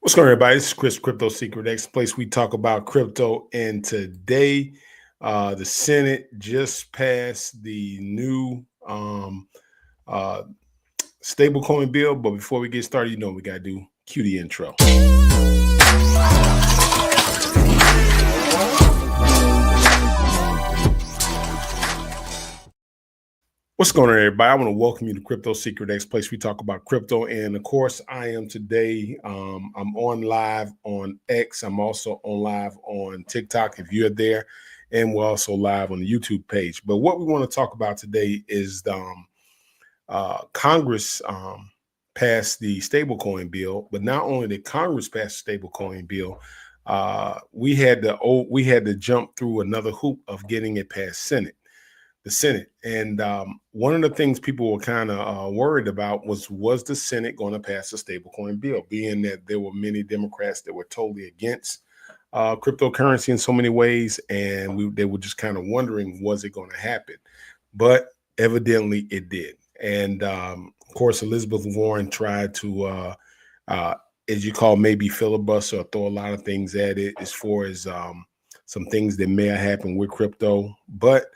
What's going on, everybody? This is Chris, Crypto Secret X, place we talk about crypto. And today, the Senate just passed the new uh, stablecoin bill. But before we get started, we got to do cue the intro. What's going on, everybody? I want to welcome you to Crypto Secret X, place we talk about crypto. And of course, I am today. I'm on live on X. I'm also on live on TikTok if you're there. And we're also live on the YouTube page. But what we want to talk about today is Congress passed the stablecoin bill. But not only did Congress pass the stablecoin bill, we had to jump through another hoop of getting it past the Senate. And one of the things people were kind of worried about was the Senate going to pass a stablecoin bill, being that there were many Democrats that were totally against cryptocurrency in so many ways. And they were just kind of wondering, was it going to happen? But evidently it did. And of course, Elizabeth Warren tried to, as you call, maybe filibuster or throw a lot of things at it as far as some things that may have happened with crypto. But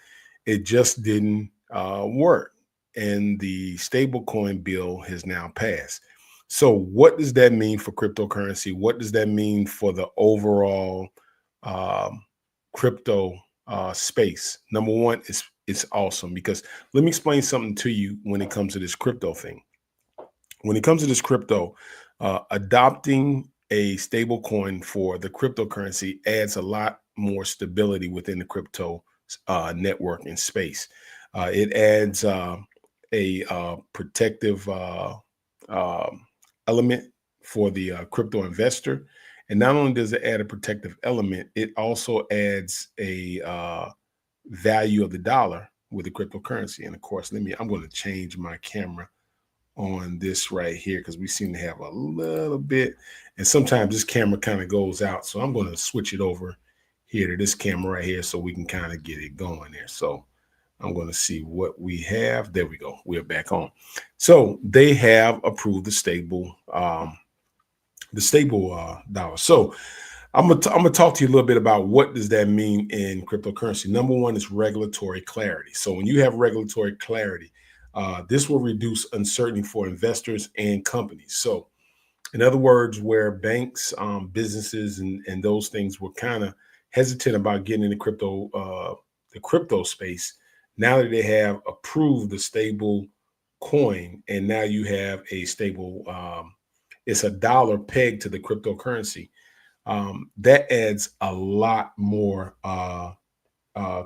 it just didn't work. And the stablecoin bill has now passed. So what does that mean for cryptocurrency? What does that mean for the overall crypto space? Number one, it's awesome because let me explain something to you when it comes to this crypto thing. When it comes to this crypto, adopting a stablecoin for the cryptocurrency adds a lot more stability within the crypto network and space. It adds a protective element for the crypto investor. And not only does it add a protective element, it also adds a value of the dollar with the cryptocurrency. And of course, I'm going to change my camera on this right here because we seem to have a little bit. And sometimes this camera kind of goes out. So I'm going to switch it over here to this camera right here so we can kind of get it going there. So I'm going to see what we have. There we go. We're back on. So they have approved the stable dollar. So I'm gonna talk to you a little bit about what does that mean in cryptocurrency. Number one is regulatory clarity. So when you have regulatory clarity, this will reduce uncertainty for investors and companies. So in other words, where banks, businesses, and those things were kind of hesitant about getting in the crypto space, now that they have approved the stable coin, and now you have a stable, it's a dollar pegged to the cryptocurrency. That adds a lot more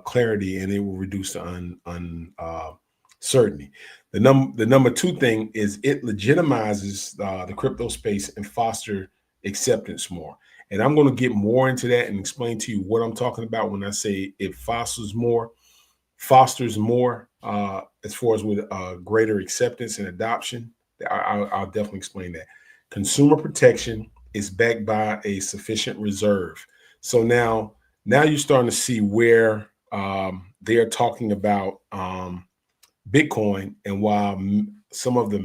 clarity, and it will reduce the uncertainty. The number two thing is it legitimizes the crypto space and foster acceptance more. And I'm going to get more into that and explain to you what I'm talking about when I say it fosters more as far as with greater acceptance and adoption. I'll definitely explain that. Consumer protection is backed by a sufficient reserve. So now you're starting to see where they're talking about Bitcoin, and while some of the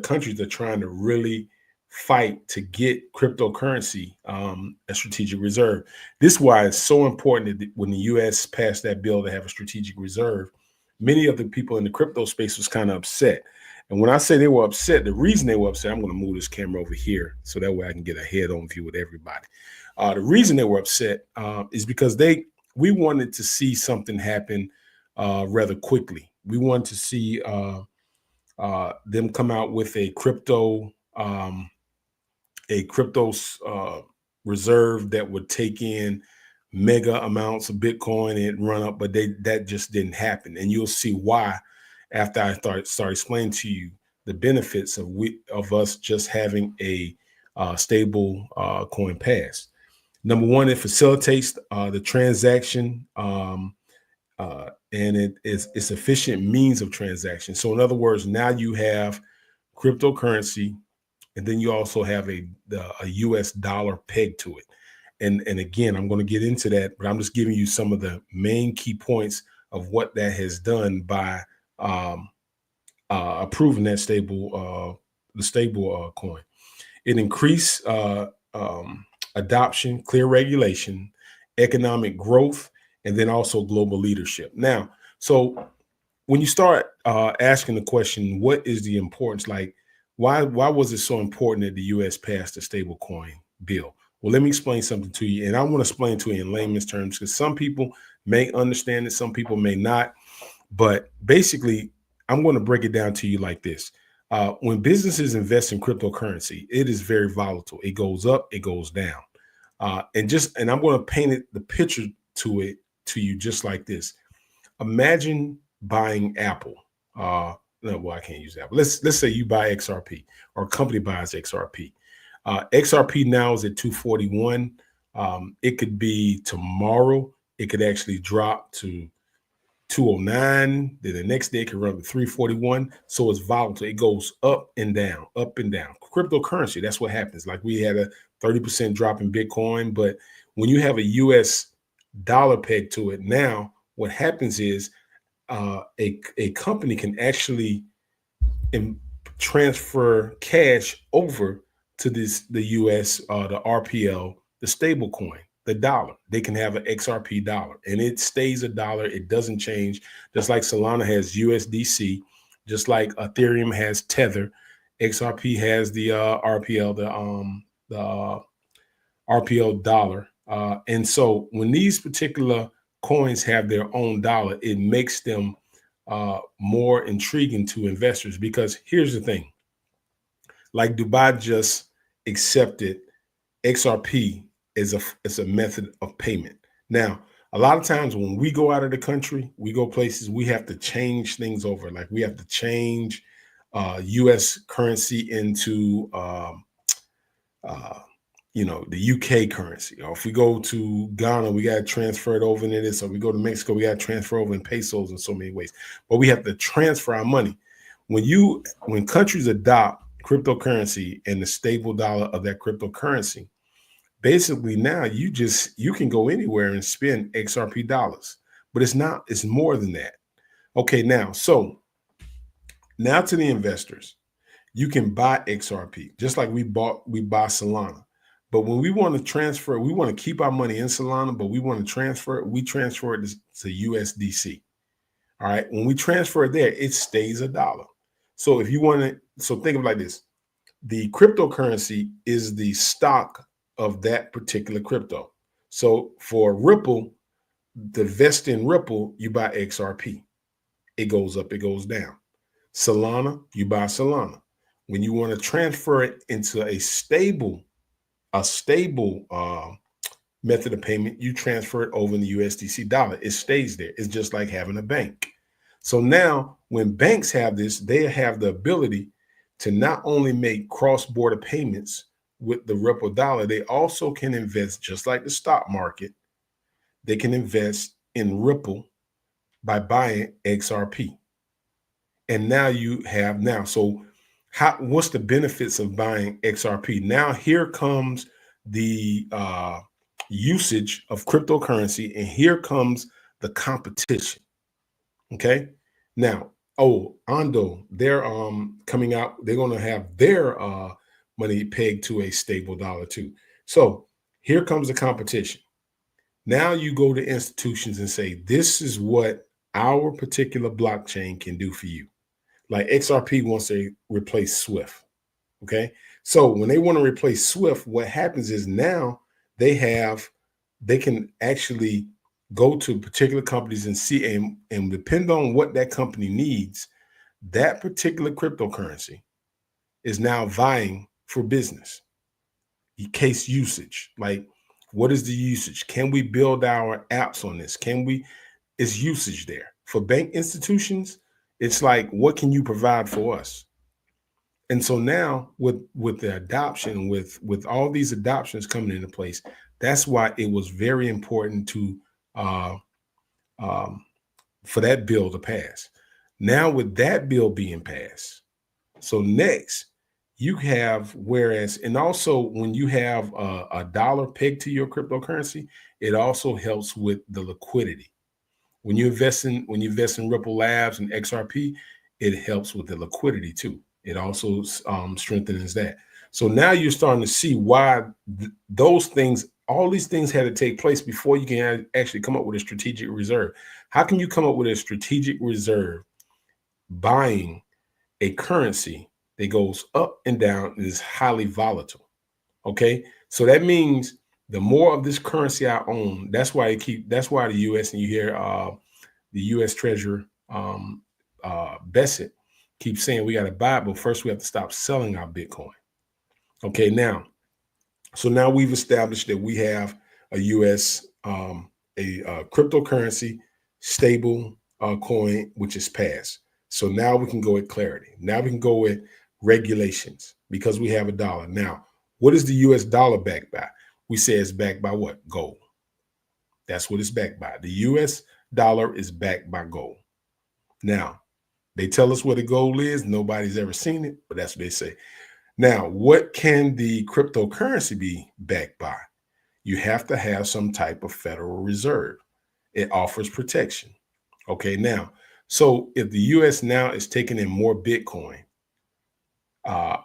countries are trying to really fight to get cryptocurrency a strategic reserve. This is why it's so important that when the U.S. passed that bill to have a strategic reserve, many of the people in the crypto space was kind of upset. And when I say they were upset, the reason they were upset, I'm going to move this camera over here so that way I can get a head-on view with everybody. The reason they were upset is because we wanted to see something happen rather quickly. We wanted to see them come out with a crypto reserve that would take in mega amounts of Bitcoin and run up, but that just didn't happen. And you'll see why after I start explaining to you the benefits of us just having a stable coin pass. Number one, it facilitates the transaction and it's efficient means of transaction. So in other words, now you have cryptocurrency, and then you also have a U.S. dollar pegged to it. And again, I'm going to get into that, but I'm just giving you some of the main key points of what that has done by approving that stable coin. It increased adoption, clear regulation, economic growth, and then also global leadership. Now, so when you start asking the question, what is the importance? Like, why was it so important that the U.S. passed the stablecoin bill? Well, let me explain something to you, and I want to explain to you in layman's terms because some people may understand it, some people may not. But basically, I'm going to break it down to you like this. When businesses invest in cryptocurrency, it is very volatile. It goes up, it goes down. And I'm going to paint the picture to you just like this. Imagine buying Apple. No, well, I can't use Apple. Let's say you buy XRP or a company buys XRP. XRP now is at 241. It could be tomorrow. It could actually drop to 209. Then the next day it can run to 341. So it's volatile. It goes up and down, up and down. Cryptocurrency, that's what happens. Like we had a 30% drop in Bitcoin, but when you have a US dollar peg to it, now what happens is a company can actually transfer cash over to the US, the RPL, the stable coin, the dollar. They can have an XRP dollar and it stays a dollar. It doesn't change. Just like Solana has USDC, just like Ethereum has Tether, XRP has the RPL, the RPL dollar. And so when these particular coins have their own dollar, it makes them more intriguing to investors because here's the thing. Like Dubai just accepted XRP as a method of payment. Now, a lot of times when we go out of the country, we go places, we have to change things over. Like we have to change US currency into the UK currency. Or if we go to Ghana, we got to transfer it over into this. Or we go to Mexico, we got to transfer over in pesos in so many ways. But we have to transfer our money. When countries adopt cryptocurrency and the stable dollar of that cryptocurrency, basically now you can go anywhere and spend XRP dollars. But it's more than that. Okay, now to the investors, you can buy XRP just like we buy Solana. But when we want to transfer, we want to keep our money in Solana, but we want to transfer it, we transfer it to USDC. All right. When we transfer it there, it stays a dollar. So if you want to, think of it like this. The cryptocurrency is the stock of that particular crypto. So for Ripple, the vest in Ripple, you buy XRP. It goes up, it goes down. Solana, you buy Solana. When you want to transfer it into a stable method of payment, you transfer it over in the USDC dollar. It stays there. It's just like having a bank. So now when banks have this, they have the ability to not only make cross-border payments with the Ripple dollar, they also can invest, just like the stock market, they can invest in Ripple by buying XRP. And now what's the benefits of buying XRP? Now here comes the usage of cryptocurrency, and here comes the competition. Okay. Now, Ondo, they're coming out. They're going to have their money pegged to a stable dollar too. So here comes the competition. Now you go to institutions and say, this is what our particular blockchain can do for you. Like XRP wants to replace SWIFT. Okay. So when they want to replace SWIFT, what happens is now they can actually go to particular companies and see and depend on what that company needs, that particular cryptocurrency is now vying for business. Case usage, like what is the usage? Can we build our apps on this? Is usage there? For bank institutions, it's like, what can you provide for us? And so now with the adoption, with all these adoptions coming into place, that's why it was very important for that bill to pass. Now with that bill being passed, so next you have, and also when you have a dollar pegged to your cryptocurrency, it also helps with the liquidity. When you invest in Ripple Labs and XRP, it helps with the liquidity too. It also strengthens that. So now you're starting to see why those things, all these things had to take place before you can actually come up with a strategic reserve. How can you come up with a strategic reserve buying a currency that goes up and down and is highly volatile? Okay, so that means the more of this currency I own, that's why the U.S. and you hear the U.S. Treasurer Bessett keeps saying we got to buy it, but first we have to stop selling our Bitcoin. Okay, so now we've established that we have a U.S. A cryptocurrency stable coin which is passed. So now we can go with clarity. Now we can go with regulations because we have a dollar. Now, what is the U.S. dollar backed by? We say it's backed by what? Gold. That's what it's backed by. The U.S. dollar is backed by gold. Now, they tell us what the gold is. Nobody's ever seen it, but that's what they say. Now, what can the cryptocurrency be backed by? You have to have some type of Federal Reserve. It offers protection. Okay, now, so if the U.S. now is taking in more Bitcoin,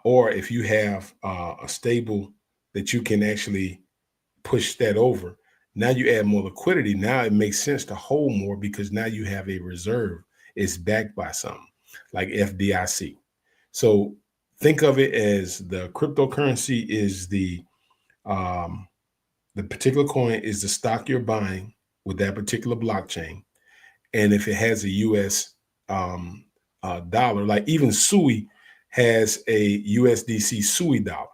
or if you have a stable that you can actually push that over, now you add more liquidity. Now it makes sense to hold more because now you have a reserve. It's backed by something like FDIC. So think of it as the cryptocurrency is the particular coin is the stock you're buying with that particular blockchain. And if it has a US dollar, like even SUI has a USDC SUI dollar,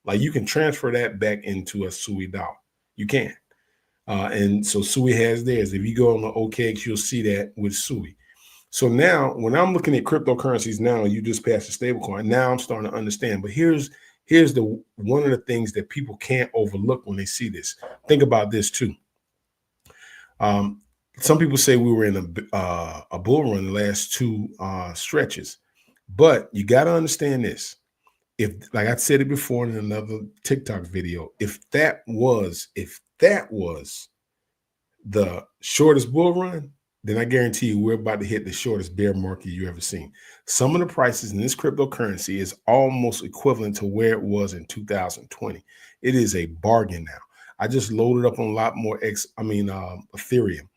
like you can transfer that back into a SUI dollar. You can. And so SUI has theirs. If you go on the OKX, you'll see that with SUI. So now when I'm looking at cryptocurrencies now, you just passed the stablecoin. Now I'm starting to understand. But here's the one of the things that people can't overlook when they see this. Think about this too. Some people say we were in a bull run the last two stretches, but you got to understand this. If, like I said it before in another TikTok video, if that was the shortest bull run, then I guarantee you we're about to hit the shortest bear market you ever seen. Some of the prices in this cryptocurrency is almost equivalent to where it was in 2020. It is a bargain now. I just loaded up on a lot more Ethereum.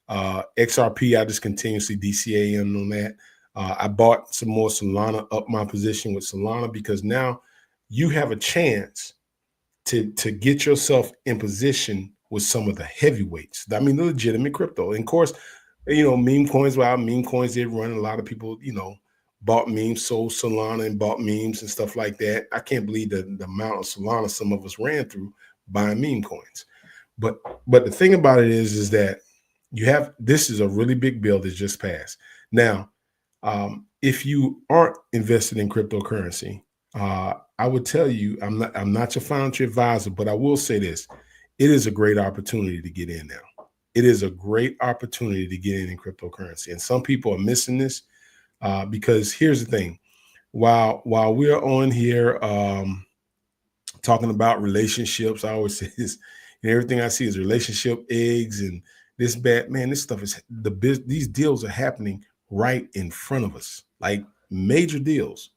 XRP, I just continuously DCA on that. I bought some more Solana, up my position with Solana because now you have a chance to get yourself in position with some of the heavyweights. I mean, the legitimate crypto. And of course, meme coins, meme coins did run. A lot of people, bought memes, sold Solana and bought memes and stuff like that. I can't believe the amount of Solana some of us ran through buying meme coins. But the thing about it is that this is a really big bill that just passed. Now, if you aren't invested in cryptocurrency, I would tell you, I'm not your financial advisor, but I will say this: it is a great opportunity to get in now. It is a great opportunity to get in cryptocurrency, and some people are missing this because here's the thing: while we're on here talking about relationships, I always say this, and everything I see is relationship eggs and this bad man. This stuff is these deals are happening right in front of us, like major deals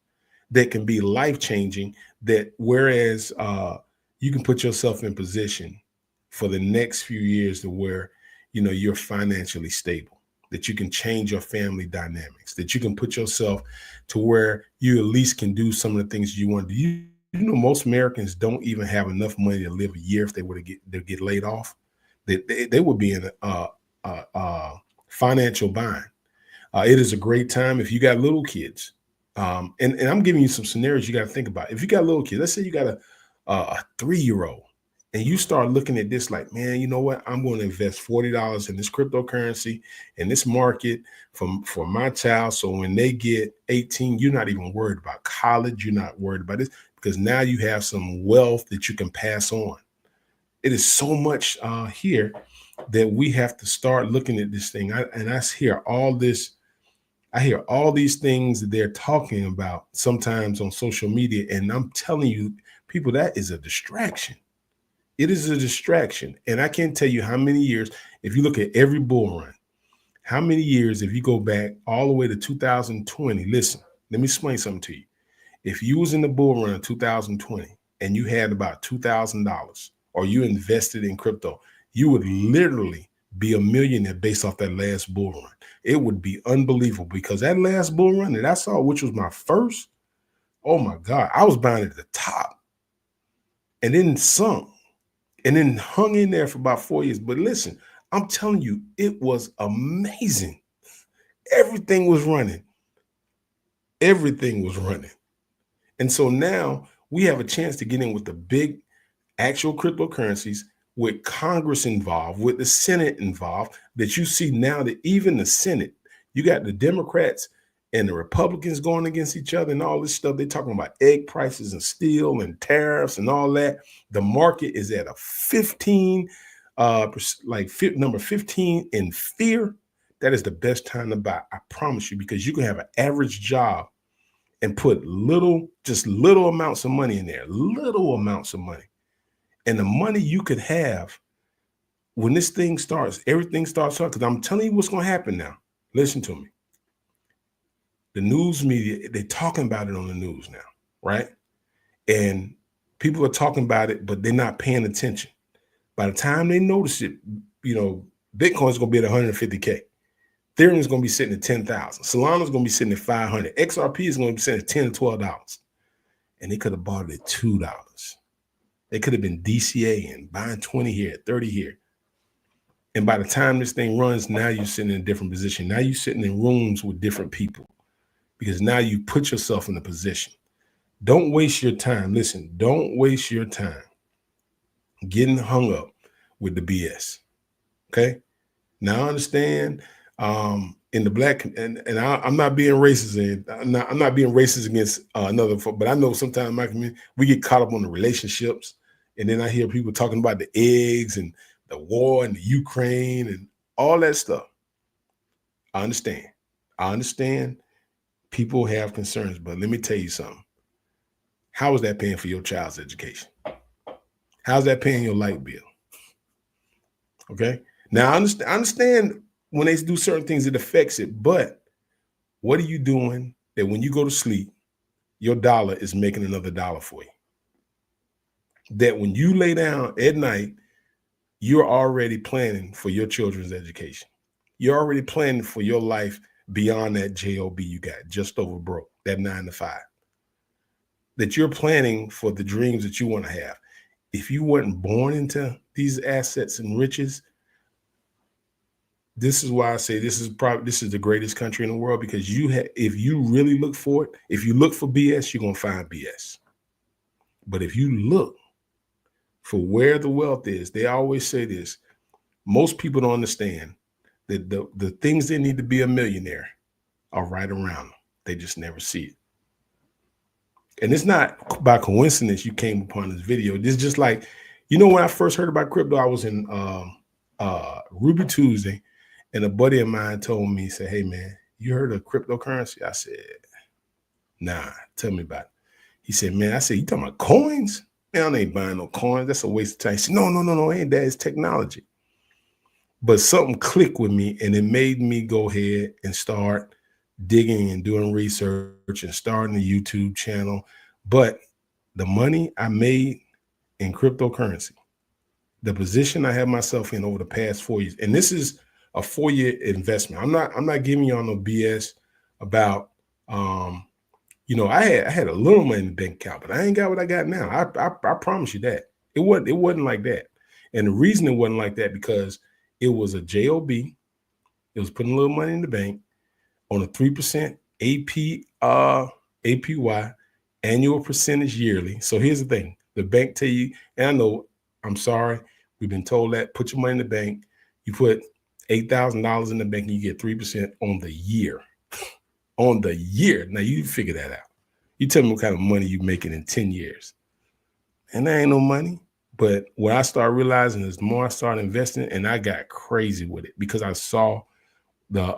that can be life-changing, that whereas you can put yourself in position for the next few years to where you're financially stable, that you can change your family dynamics, that you can put yourself to where you at least can do some of the things you want to do. Most Americans don't even have enough money to live a year if they were to get laid off. They would be in a financial bind. It is a great time if you got little kids. And I'm giving you some scenarios you got to think about. If you got little kids, let's say you got a 3-year-old, and you start looking at this like, man, you know what? I'm going to invest $40 in this cryptocurrency in this market for my child. So when they get 18, you're not even worried about college. You're not worried about this because now you have some wealth that you can pass on. It is so much here that we have to start looking at this thing. I hear all these things that they're talking about sometimes on social media. And I'm telling you, people, that is a distraction. It is a distraction. And I can't tell you how many years, if you look at every bull run, how many years, if you go back all the way to 2020, listen, let me explain something to you. If you was in the bull run of 2020 and you had about $2,000 or you invested in crypto, you would literally be a millionaire based off that last bull run. It would be unbelievable because that last bull run that I saw, which was my first, oh my God, I was buying at the top and then sunk and then hung in there for about 4 years. But listen, I'm telling you, it was amazing. Everything was running. Everything was running. And so now we have a chance to get in with the big actual cryptocurrencies with Congress involved, with the Senate involved, that you see now that even the Senate, you got the Democrats and the Republicans going against each other and all this stuff. They're talking about egg prices and steel and tariffs and all that. The market is at a 15, number 15 in fear. That is the best time to buy. I promise you, because you can have an average job and put just little amounts of money in there, little amounts of money. And the money you could have when this thing starts, everything starts up, because I'm telling you what's going to happen now. Listen to me. The news media, they're talking about it on the news now, right? And people are talking about it, but they're not paying attention. By the time they notice it, Bitcoin's going to be at 150K. Ethereum is going to be sitting at 10,000. Solana is going to be sitting at 500. XRP is going to be sitting at $10 to $12. And they could have bought it at $2. They could have been DCA and buying 20 here, 30 here. And by the time this thing runs, now you're sitting in a different position. Now you're sitting in rooms with different people because now you put yourself in a position. Don't waste your time. Listen, don't waste your time getting hung up with the BS. Okay? Now I understand in the black, and I'm not being racist, and I'm not being racist against another, but I know sometimes in my community, we get caught up on the relationships. And then I hear people talking about the eggs and the war and the Ukraine and all that stuff. I understand people have concerns, but let me tell you something. How is that paying for your child's education? How's that paying your light bill? Okay. Now I understand when they do certain things, it affects it, but what are you doing that when you go to sleep, your dollar is making another dollar for you? That when you lay down at night, you're already planning for your children's education. You're already planning for your life beyond that job you got just over broke, that 9 to 5. That you're planning for the dreams that you want to have. If you weren't born into these assets and riches, this is why I say this is the greatest country in the world, because if you really look for it, if you look for BS, you're going to find BS. But if you look for where the wealth is, they always say this. Most people don't understand that the things they need to be a millionaire are right around them. They just never see it. And it's not by coincidence you came upon this video. This is just like, when I first heard about crypto, I was in Ruby Tuesday, and a buddy of mine told me, he said, "Hey man, you heard of cryptocurrency?" I said, "Nah, tell me about it." He said, "Man," I said, "You talking about coins? Man, I ain't buying no coins. That's a waste of time." He said, No, ain't that? It's technology. But something clicked with me, and it made me go ahead and start digging and doing research and starting a YouTube channel. But the money I made in cryptocurrency, the position I have myself in over the past 4 years, and this is a 4-year investment. I'm not giving y'all no BS about I had a little money in the bank account, but I ain't got what I got now. I promise you that. It wasn't like that. And the reason it wasn't like that, because it was a JOB. It was putting a little money in the bank on a 3% APY, annual percentage yearly. So here's the thing. The bank tell you, and I know, I'm sorry, we've been told that, put your money in the bank. You put $8,000 in the bank and you get 3% on the year. On the year. Now you figure that out. You tell me what kind of money you're making in 10 years. And that ain't no money. But what I started realizing is the more I started investing, and I got crazy with it because I saw the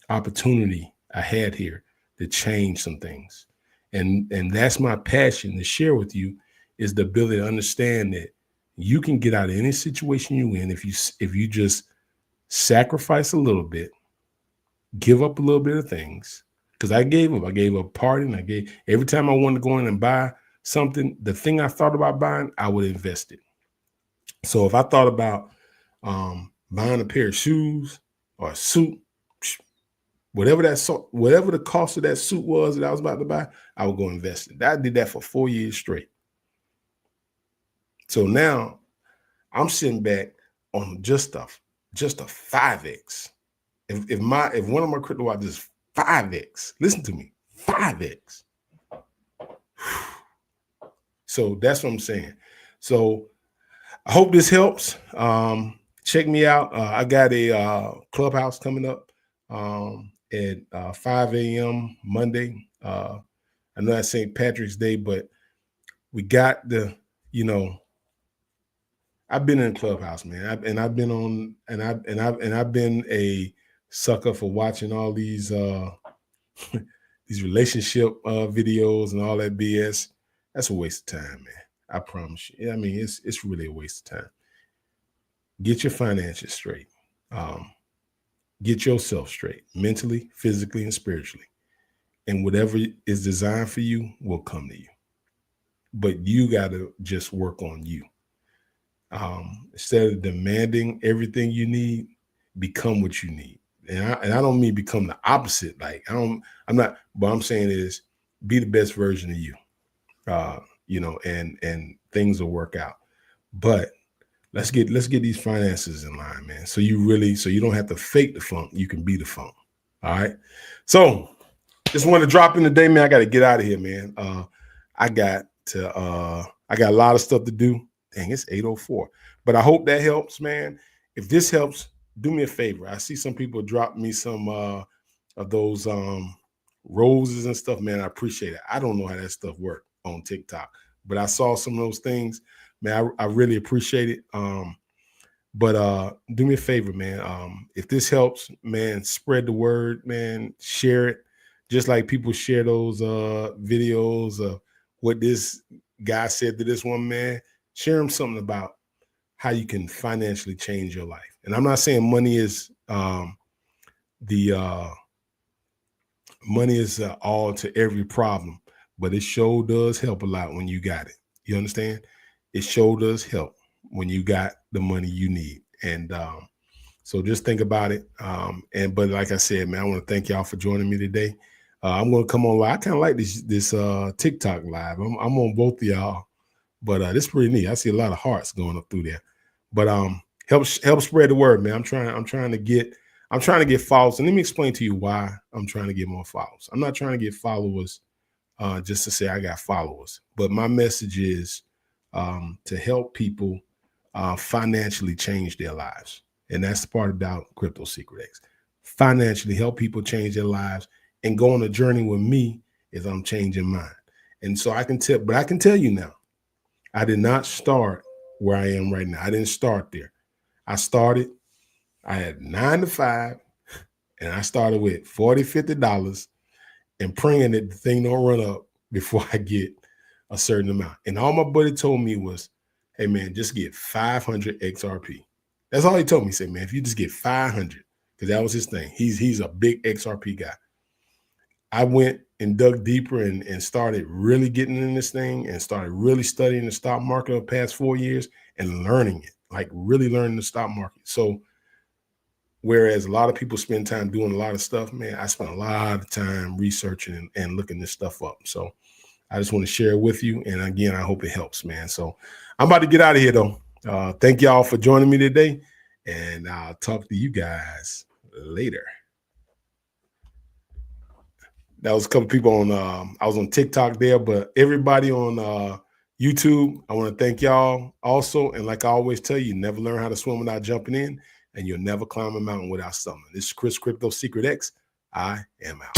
opportunity I had here to change some things. And that's my passion to share with you, is the ability to understand that you can get out of any situation you're in if you just sacrifice a little bit, give up a little bit of things, because I gave up. I gave up partying. I gave every time I wanted to go in and buy something, the thing I thought about buying, I would invest it. So if I thought about buying a pair of shoes or a suit, whatever the cost of that suit was that I was about to buy, I would go invest it. I did that for 4 years straight. So now I'm sitting back on just a 5x. If one of my crypto wallets is 5x, listen to me, 5x. So that's what I'm saying. So I hope this helps. Check me out. I got a clubhouse coming up at 5 a.m. Monday. I know that's St. Patrick's Day, but we got I've been in clubhouse, man. I've been a sucker for watching all these these relationship videos and all that BS. That's a waste of time, man. I promise you. I mean, it's really a waste of time. Get your finances straight. Get yourself straight, mentally, physically, and spiritually. And whatever is designed for you will come to you. But you got to just work on you. Instead of demanding everything you need, become what you need. And I don't mean become the opposite. Like I'm not, what I'm saying is be the best version of you. And things will work out. But let's get these finances in line, man. So you don't have to fake the funk. You can be the funk. All right. So just want to drop in today, man. I got to get out of here, man. I got a lot of stuff to do. Dang, it's 8:04. But I hope that helps, man. If this helps, do me a favor. I see some people drop me some of those roses and stuff, man. I appreciate it. I don't know how that stuff works on TikTok, but I saw some of those things, man. I really appreciate it. But do me a favor, man. If this helps, man, spread the word, man. Share it, just like people share those videos of what this guy said to this one man. Share them something about how you can financially change your life. And I'm not saying money is all to every problem, but it sure does help a lot when you got it. You understand? It sure does help when you got the money you need. And so just think about it. But like I said, man, I want to thank y'all for joining me today. I'm going to come on live. I kind of like this TikTok live. I'm on both of y'all. But this is pretty neat. I see a lot of hearts going up through there. But help spread the word, man. I'm trying to get followers. And let me explain to you why I'm trying to get more followers. I'm not trying to get followers just to say I got followers. But my message is to help people financially change their lives. And that's the part about Crypto Secret X. Financially help people change their lives and go on a journey with me as I'm changing mine. And so I can tell you now, I did not start where I am right now. I didn't start there. I had 9 to 5, and I started with $40, $50 and praying that the thing don't run up before I get a certain amount. And all my buddy told me was, hey, man, just get 500 XRP. That's all he told me. He said, man, if you just get 500, because that was his thing. He's a big XRP guy. I went and dug deeper and started really getting in this thing and started really studying the stock market over the past 4 years and learning it, like really learning the stock market. So whereas a lot of people spend time doing a lot of stuff, man, I spent a lot of time researching and looking this stuff up. So I just want to share it with you. And again, I hope it helps, man. So I'm about to get out of here, though. Thank y'all for joining me today. And I'll talk to you guys later. That was a couple people on, I was on TikTok there, but everybody on YouTube, I want to thank y'all also. And like I always tell you, never learn how to swim without jumping in, and you'll never climb a mountain without swimming. This is Chris Crypto Secret X. I am out.